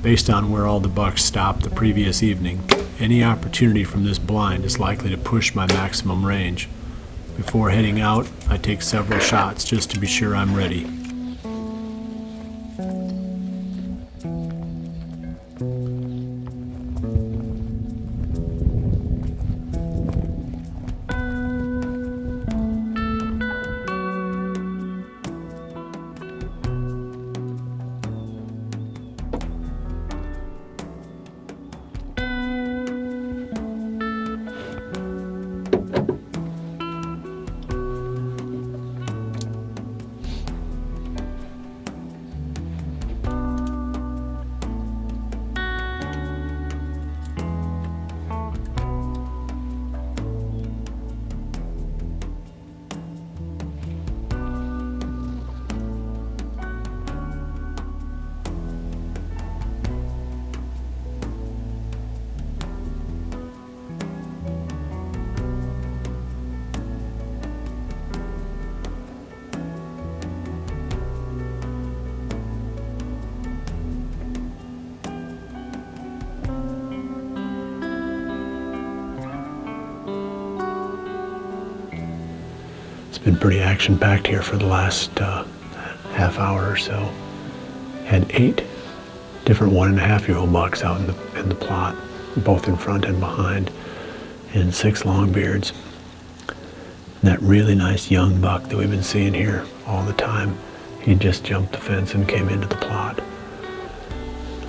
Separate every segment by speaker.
Speaker 1: Based on where all the bucks stopped the previous evening, any opportunity from this blind is likely to push my maximum range. Before heading out, I take several shots just to be sure I'm ready. It's been pretty action-packed here for the last half hour or so. Had 8 different 1.5-year-old bucks out in the plot, both in front and behind, and 6 longbeards. And that really nice young buck that we've been seeing here all the time, he just jumped the fence and came into the plot.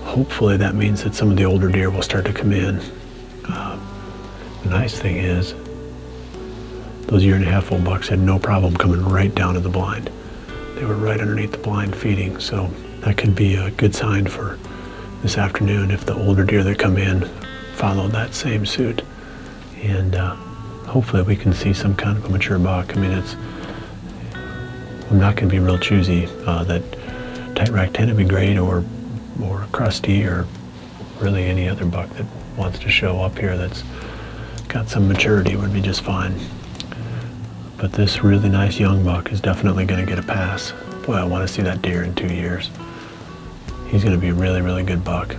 Speaker 1: Hopefully that means that some of the older deer will start to come in. The nice thing is, those 1.5-year-old bucks had no problem coming right down to the blind. They were right underneath the blind feeding, so that could be a good sign for this afternoon if the older deer that come in follow that same suit. And hopefully we can see some kind of a mature buck. I mean, I'm not going to be real choosy. That tight rack 10 would be great, or crusty, or really any other buck that wants to show up here that's got some maturity would be just fine. But this really nice young buck is definitely going to get a pass. Boy, I want to see that deer in 2 years. He's going to be a really, really good buck.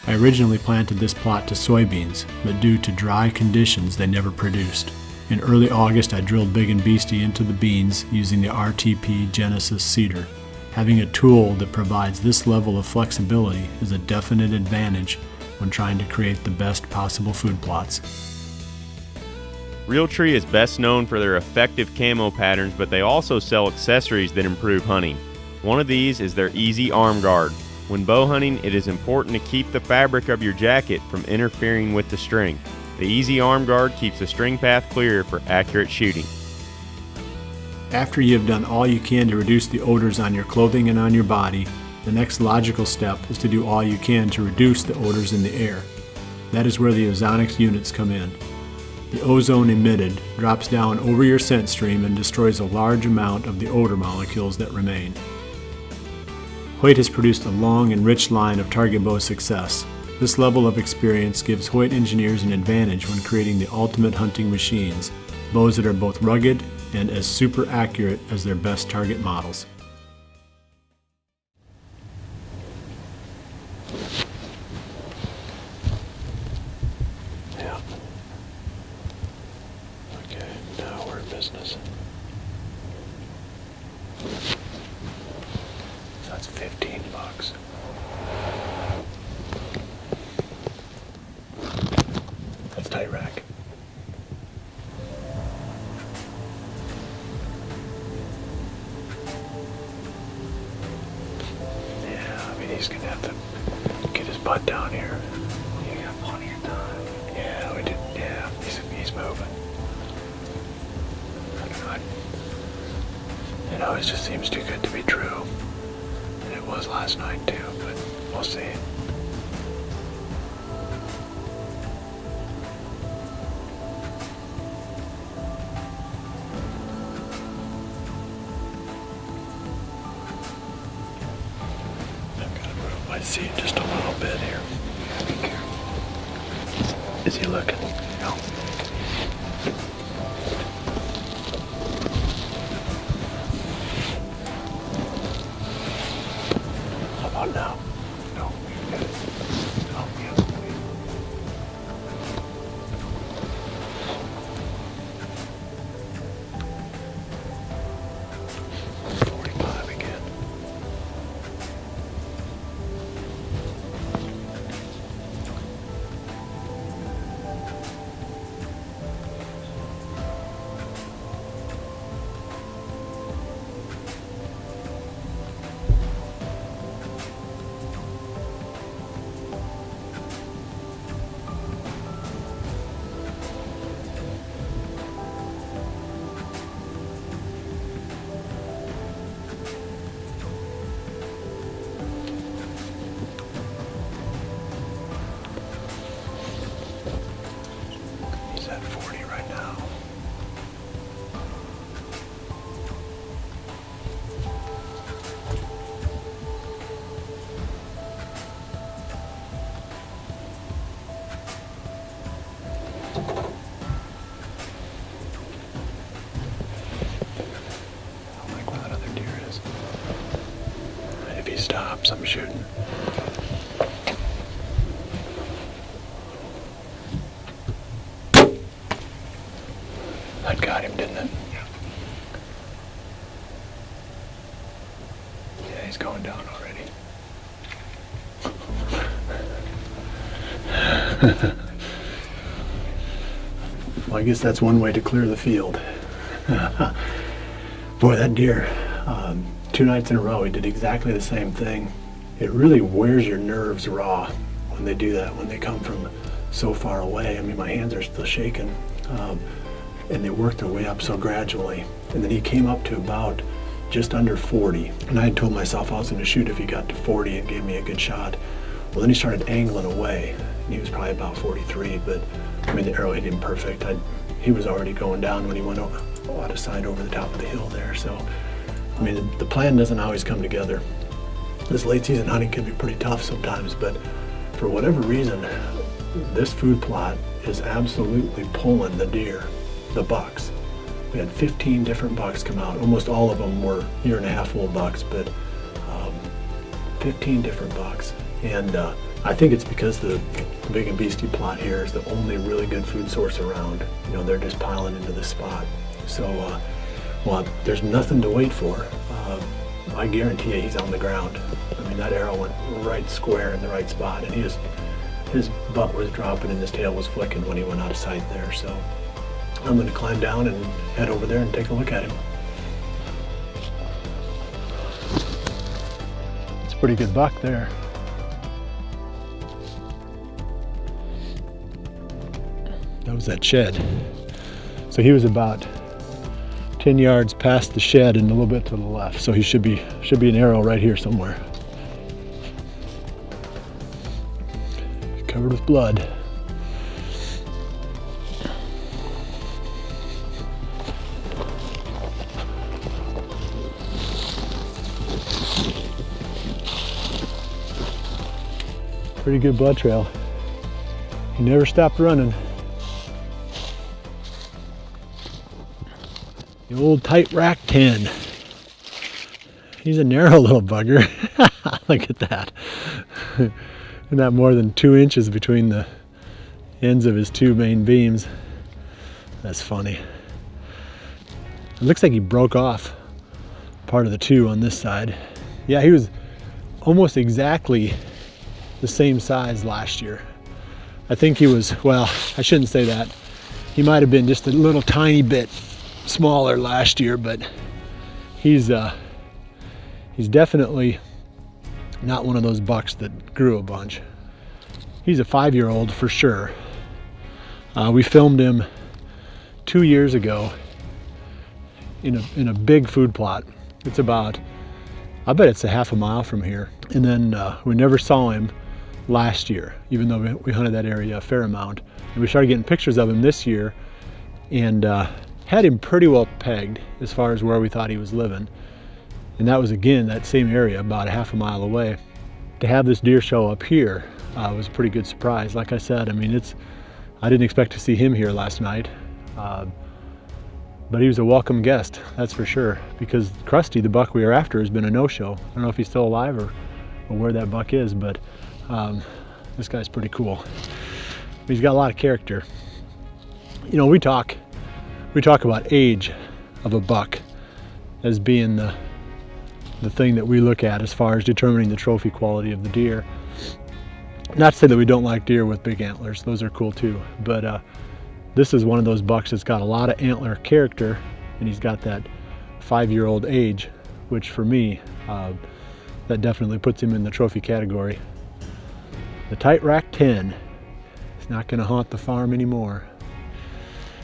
Speaker 1: I originally planted this plot to soybeans, but due to dry conditions they never produced. In early August I drilled Big and Beastie into the beans using the RTP Genesis seeder. Having a tool that provides this level of flexibility is a definite advantage when trying to create the best possible food plots.
Speaker 2: Realtree is best known for their effective camo patterns, but they also sell accessories that improve hunting. One of these is their Easy Arm Guard. When bow hunting, it is important to keep the fabric of your jacket from interfering with the string. The Easy Arm Guard keeps the string path clear for accurate shooting.
Speaker 1: After you have done all you can to reduce the odors on your clothing and on your body, the next logical step is to do all you can to reduce the odors in the air. That is where the ozonics units come in. The ozone emitted drops down over your scent stream and destroys a large amount of the odor molecules that remain. Hoyt has produced a long and rich line of target bow success. This level of experience gives Hoyt engineers an advantage when creating the ultimate hunting machines, bows that are both rugged and as super accurate as their best target models.
Speaker 3: Yeah. Okay, now we're in business. That's 15 bucks. That's tight rack. Yeah, I mean, he's gonna have to get his butt down here. You got plenty of time. Yeah, we did. Yeah, he's moving. You know, it just seems too good to be true. It was last night too, but we'll see. can see it just a little bit here. Be careful. Is he looking? No. How about now? No. Oh, yeah. 45 again. He's at 40 right now. I don't like where that other deer is. If he stops, I'm shooting. That got him, didn't it? Yeah, he's going down already. Well, I guess that's one way to clear the field. Boy, that deer, 2 nights in a row, he did exactly the same thing. It really wears your nerves raw when they do that, when they come from so far away. I mean, my hands are still shaking. And they worked their way up so gradually. And then he came up to about just under 40. And I had told myself I was going to shoot if he got to 40 and gave me a good shot. Well, then he started angling away. And he was probably about 43, but I mean, the arrow hit him perfect. He was already going down when he went out of sight over the top of the hill there. So, I mean, the plan doesn't always come together. This late season hunting can be pretty tough sometimes, but for whatever reason, this food plot is absolutely pulling the deer. The bucks. We had 15 different bucks come out. Almost all of them were 1.5-year-old bucks, but 15 different bucks. And I think it's because the big and beastie plot here is the only really good food source around. You know, they're just piling into this spot. So, well, there's nothing to wait for. I guarantee you he's on the ground. I mean, that arrow went right square in the right spot, and his butt was dropping and his tail was flicking when he went out of sight there. So I'm going to climb down and head over there and take a look at him. It's a pretty good buck there. That was that shed. So he was about 10 yards past the shed and a little bit to the left. So he should be an arrow right here somewhere. Covered with blood. Pretty good blood trail. He never stopped running. The old tight rack 10. He's a narrow little bugger. Look at that. Not more than 2 inches between the ends of his 2 main beams. That's funny. It looks like he broke off part of the 2 on this side. Yeah, he was almost exactly the same size last year. I think he was, well, I shouldn't say that. He might have been just a little tiny bit smaller last year, but he's definitely not one of those bucks that grew a bunch. He's a 5-year-old for sure. We filmed him 2 years ago in a big food plot. It's about, I bet it's a half a mile from here. And then we never saw him last year, even though we hunted that area a fair amount. And we started getting pictures of him this year and had him pretty well pegged as far as where we thought he was living. And that was, again, that same area, about a half a mile away. to have this deer show up here was a pretty good surprise. Like I said, I mean, I didn't expect to see him here last night, but he was a welcome guest, that's for sure, because Krusty, the buck we were after, has been a no-show. I don't know if he's still alive or where that buck is, but this guy's pretty cool. He's got a lot of character. You know, we talk about age of a buck as being the thing that we look at as far as determining the trophy quality of the deer. Not to say that we don't like deer with big antlers, those are cool too, but this is one of those bucks that's got a lot of antler character, and he's got that 5-year-old age, which for me, that definitely puts him in the trophy category. The tight rack 10 is not going to haunt the farm anymore.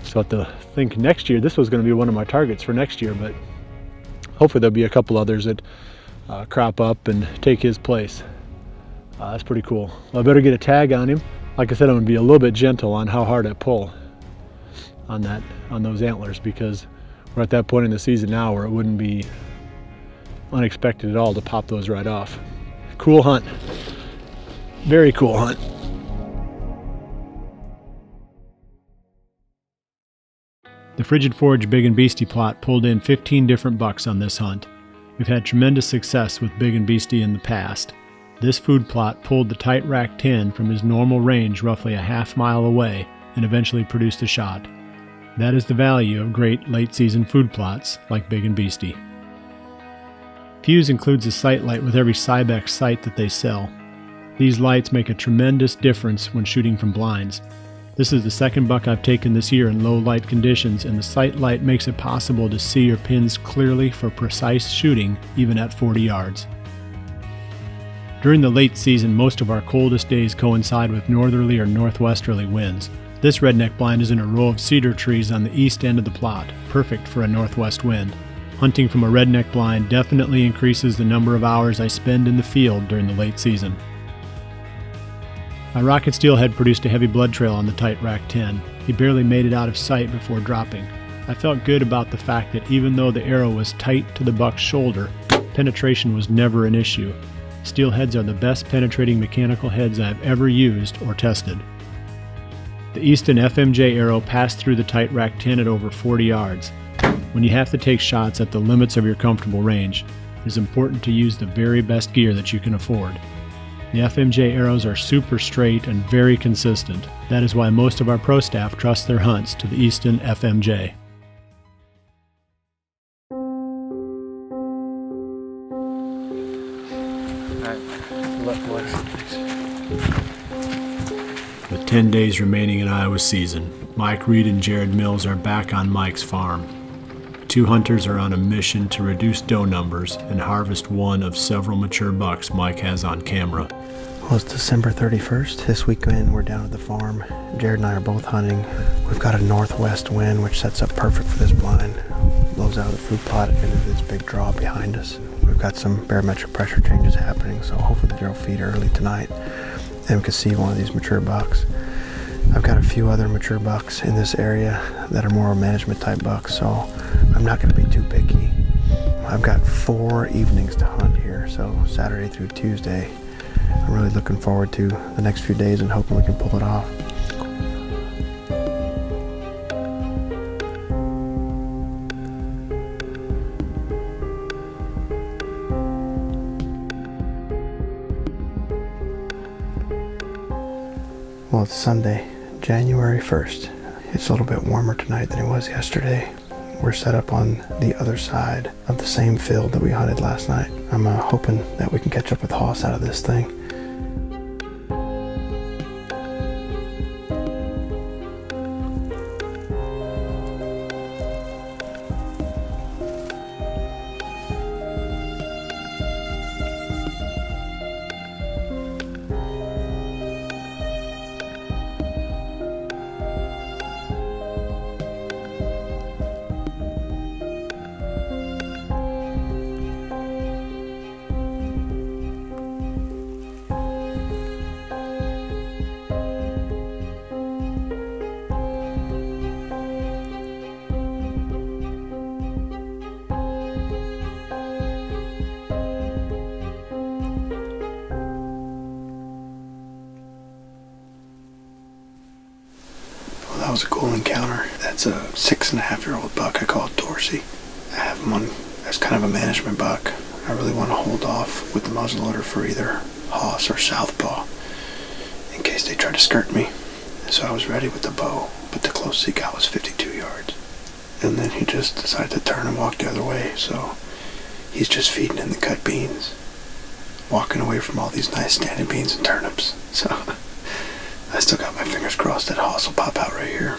Speaker 3: So I have to think next year, this was going to be one of my targets for next year, but hopefully there'll be a couple others that crop up and take his place. That's pretty cool. Well, I better get a tag on him. Like I said, I'm going to be a little bit gentle on how hard I pull on those antlers, because we're at that point in the season now where it wouldn't be unexpected at all to pop those right off. Cool hunt. Very cool hunt. The Frigid Forge Big and Beastie plot pulled in 15 different bucks on this hunt. We've had tremendous success with Big and Beastie in the past. This food plot pulled the tight rack 10 from his normal range roughly a half mile away and eventually produced a shot. That is the value of great late season food plots like Big and Beastie. Fuse includes a sight light with every Cybex sight that they sell. These lights make a tremendous difference when shooting from blinds. This is the second buck I've taken this year in low light conditions, and the sight light makes it possible to see your pins clearly for precise shooting even at 40 yards. During the late season, most of our coldest days coincide with northerly or northwesterly winds. This redneck blind is in a row of cedar trees on the east end of the plot, perfect for a northwest wind. Hunting from a redneck blind definitely increases the number of hours I spend in the field during the late season. My rocket steelhead produced a heavy blood trail on the tight rack 10. He barely made it out of sight before dropping. I felt good about the fact that even though the arrow was tight to the buck's shoulder, penetration was never an issue. Steelheads are the best penetrating mechanical heads I've ever used or tested. The Easton FMJ arrow passed through the tight rack 10 at over 40 yards. When you have to take shots at the limits of your comfortable range, it is important to use the very best gear that you can afford. The FMJ arrows are super straight and very consistent. That is why most of our pro staff trust their hunts to the Easton FMJ. With 10 days remaining in Iowa season, Mike Reed and Jared Mills are back on Mike's farm. Two hunters are on a mission to reduce doe numbers and harvest one of several mature bucks Mike has on camera.
Speaker 4: Well, it's December 31st. This weekend we're down at the farm. Jared and I are both hunting. We've got a northwest wind which sets up perfect for this blind. Blows out of the food plot into this big draw behind us. We've got some barometric pressure changes happening, so hopefully the deer will feed early tonight and we can see one of these mature bucks. I've got a few other mature bucks in this area that are more management type bucks, so I'm not going to be too picky. I've got 4 evenings to hunt here, so Saturday through Tuesday. I'm really looking forward to the next few days and hoping we can pull it off. Well, it's Sunday, January 1st. It's a little bit warmer tonight than it was yesterday. We're set up on the other side of the same field that we hunted last night. I'm hoping that we can catch up with Hoss out of this thing. was a cool encounter. That's a 6.5-year-old buck. I call it Dorsey. I have him on as kind of a management buck. I really want to hold off with the muzzleloader for either Hoss or Southpaw in case they try to skirt me. So I was ready with the bow, but the closest he got was 52 yards. And then he just decided to turn and walk the other way, so he's just feeding in the cut beans, walking away from all these nice standing beans and turnips. So I still got my fingers crossed that Hoss will pop out right here.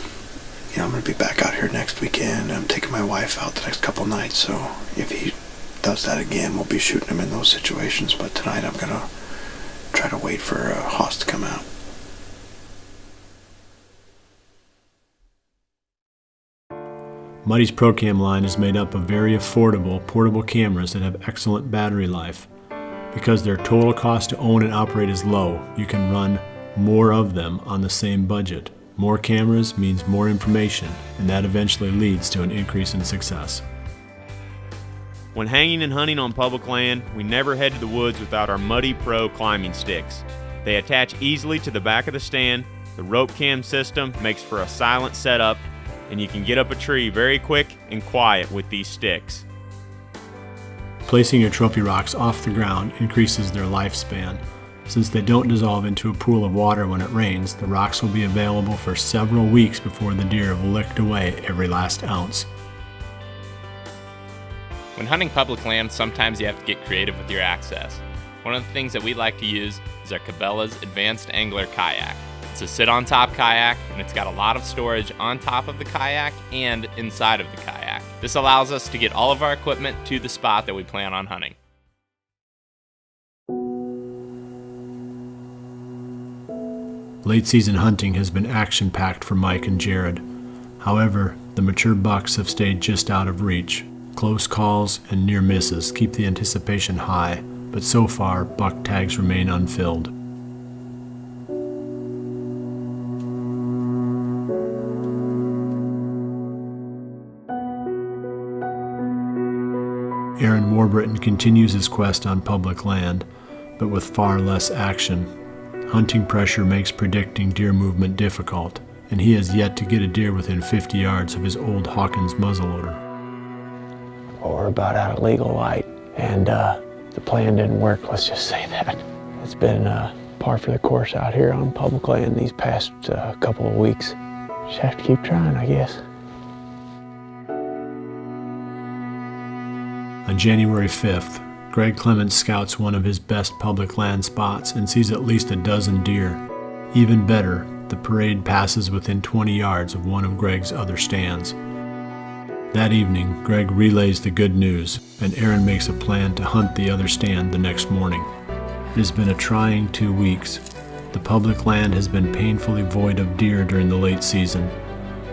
Speaker 4: You know, I'm going to be back out here next weekend. I'm taking my wife out the next couple nights, so if he does that again, we'll be shooting him in those situations. But tonight I'm going to try to wait for Hoss to come out.
Speaker 1: Muddy's ProCam line is made up of very affordable portable cameras that have excellent battery life. Because their total cost to own and operate is low, you can run more of them on the same budget. More cameras means more information, and that eventually leads to an increase in success.
Speaker 2: When hanging and hunting on public land, we never head to the woods without our Muddy Pro climbing sticks. They attach easily to the back of the stand, the rope cam system makes for a silent setup, and you can get up a tree very quick and quiet with these sticks.
Speaker 1: Placing your trophy rocks off the ground increases their lifespan. Since they don't dissolve into a pool of water when it rains, the rocks will be available for several weeks before the deer have licked away every last ounce.
Speaker 5: When hunting public land, sometimes you have to get creative with your access. One of the things that we like to use is our Cabela's Advanced Angler Kayak. It's a sit-on-top kayak, and it's got a lot of storage on top of the kayak and inside of the kayak. This allows us to get all of our equipment to the spot that we plan on hunting.
Speaker 1: Late season hunting has been action-packed for Mike and Jared. However, the mature bucks have stayed just out of reach. Close calls and near misses keep the anticipation high, but so far, buck tags remain unfilled. Aaron Warburton continues his quest on public land, but with far less action. Hunting pressure makes predicting deer movement difficult, and he has yet to get a deer within 50 yards of his old Hawkins muzzleloader.
Speaker 3: Well, we're about out of legal light, and the plan didn't work, let's just say that. It's been par for the course out here on public land these past couple of weeks. Just have to keep trying, I guess.
Speaker 1: On January 5th, Greg Clements scouts one of his best public land spots and sees at least a dozen deer. Even better, the parade passes within 20 yards of one of Greg's other stands. That evening, Greg relays the good news, and Aaron makes a plan to hunt the other stand the next morning. It has been a trying 2 weeks. The public land has been painfully void of deer during the late season.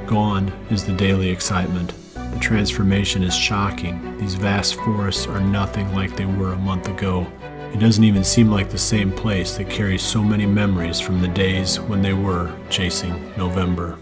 Speaker 1: Gone is the daily excitement. The transformation is shocking. These vast forests are nothing like they were a month ago. It doesn't even seem like the same place that carries so many memories from the days when they were chasing November.